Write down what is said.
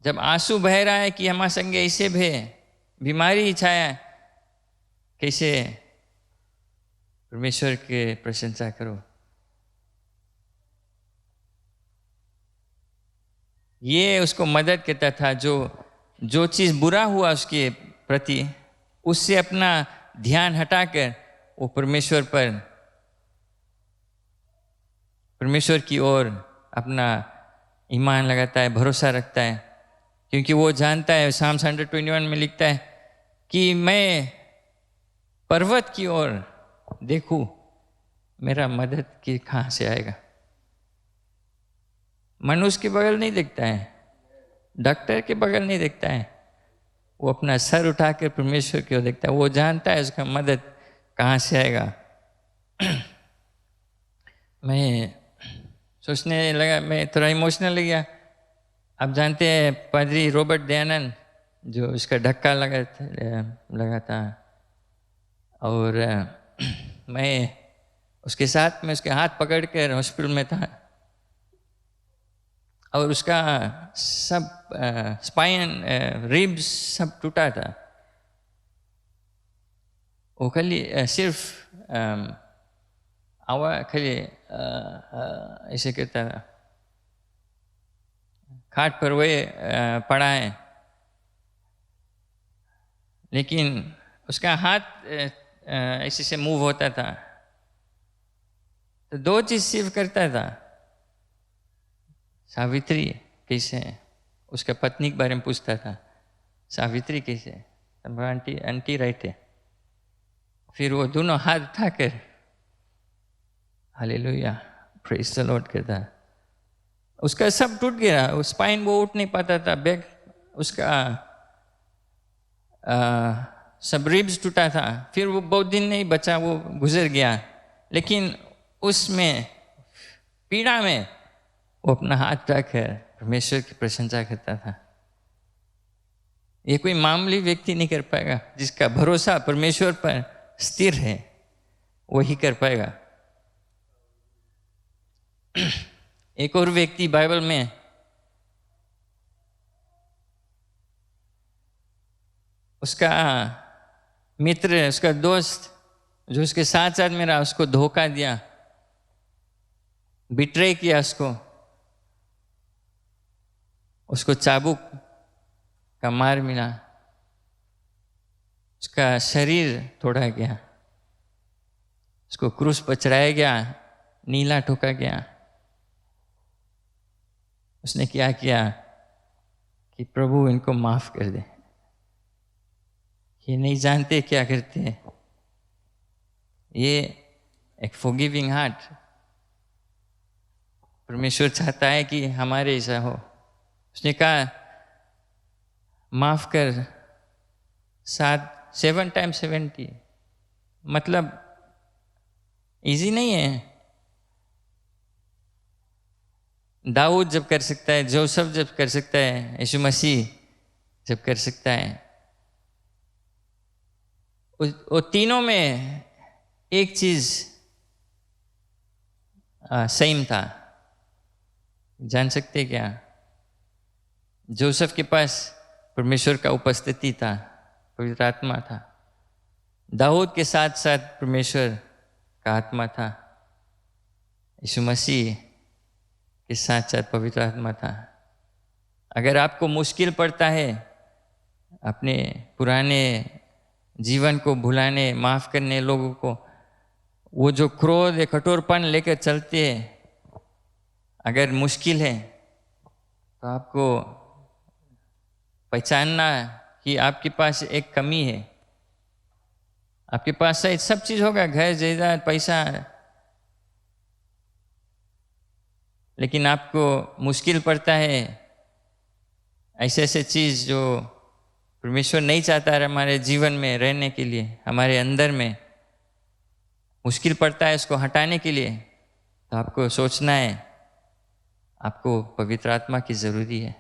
जब आंसू बह रहा है कि हमारे संग ऐसे भे बीमारी छाया, कैसे परमेश्वर के प्रशंसा करो। ये उसको मदद करता था, जो चीज़ बुरा हुआ उसके प्रति, उससे अपना ध्यान हटाकर वो परमेश्वर की ओर अपना ईमान लगाता है, भरोसा रखता है, क्योंकि वो जानता है, साम्स 121 में लिखता है कि मैं पर्वत की ओर देखूं, मेरा मदद की कहाँ से आएगा। मनुष्य के बगल नहीं देखता है, डॉक्टर के बगल नहीं देखता है, वो अपना सर उठाकर परमेश्वर की ओर देखता है। वो जानता है उसका मदद कहाँ से आएगा। मैं सोचने लगा, मैं थोड़ा इमोशनल हो गया। आप जानते हैं पादरी रॉबर्ट दयानंद, जो उसका धक्का लगा था, और मैं उसके साथ में उसके हाथ पकड़कर हॉस्पिटल में था, और उसका सब स्पाइन रिब्स सब टूटा था। वो खाली सिर्फ आवाज खाली ऐसे करता था, खाट पर वही पड़ा है, लेकिन उसका हाथ ऐसे से मूव होता था। तो दो चीज सिर्फ करता था, सावित्री कैसे है, उसका पत्नी के बारे में पूछता था, सावित्री कैसे है, आंटी आंटी राइट है। फिर वो दोनों हाथ उठाकर हालेलुया प्रेज द लॉर्ड कहता। उसका सब टूट गया, वो स्पाइन वो उठ नहीं पाता था, बैक उसका सब रिब्स टूटा था। फिर वो बहुत दिन नहीं बचा, वो गुजर गया, लेकिन उसमें पीड़ा में वो अपना हाथ उठाकर परमेश्वर की प्रशंसा करता था। ये कोई मामूली व्यक्ति नहीं कर पाएगा, जिसका भरोसा परमेश्वर पर स्थिर है, वही कर पाएगा। एक और व्यक्ति बाइबल में उसका मित्र, उसका दोस्त जो उसके साथ साथ में रहा, उसको धोखा दिया, बिट्रे किया, उसको चाबुक का मार मिला, उसका शरीर तोड़ा गया, उसको क्रूस पर चढ़ाया गया, नीला ठोका गया। उसने क्या किया कि प्रभु इनको माफ कर दे, ये नहीं जानते क्या करते हैं। ये एक फॉरगिविंग हार्ट, परमेश्वर चाहता है कि हमारे ऐसा हो। उसने कहा माफ कर 7 टाइम्स 70, मतलब इजी नहीं है। दाऊद जब कर सकता है, जोसेफ जब कर सकता है, यीशु मसीह जब कर सकता है, वो तीनों में एक चीज सेम था। जान सकते क्या? जोसेफ के पास परमेश्वर का उपस्थिति था, पवित्र आत्मा था। दाऊद के साथ साथ परमेश्वर का आत्मा था। यीशु मसीह के साथ साथ पवित्र आत्मा था। अगर आपको मुश्किल पड़ता है अपने पुराने जीवन को भुलाने, माफ करने लोगों को, वो जो क्रोध या कठोरपन लेकर चलते हैं, अगर मुश्किल है तो आपको पहचानना कि आपके पास एक कमी है। आपके पास शायद सब चीज होगा, घर जायदाद पैसा, लेकिन आपको मुश्किल पड़ता है ऐसे ऐसे चीज जो परमेश्वर नहीं चाहता है हमारे जीवन में रहने के लिए, हमारे अंदर में मुश्किल पड़ता है उसको हटाने के लिए। तो आपको सोचना है आपको पवित्र आत्मा की जरूरी है।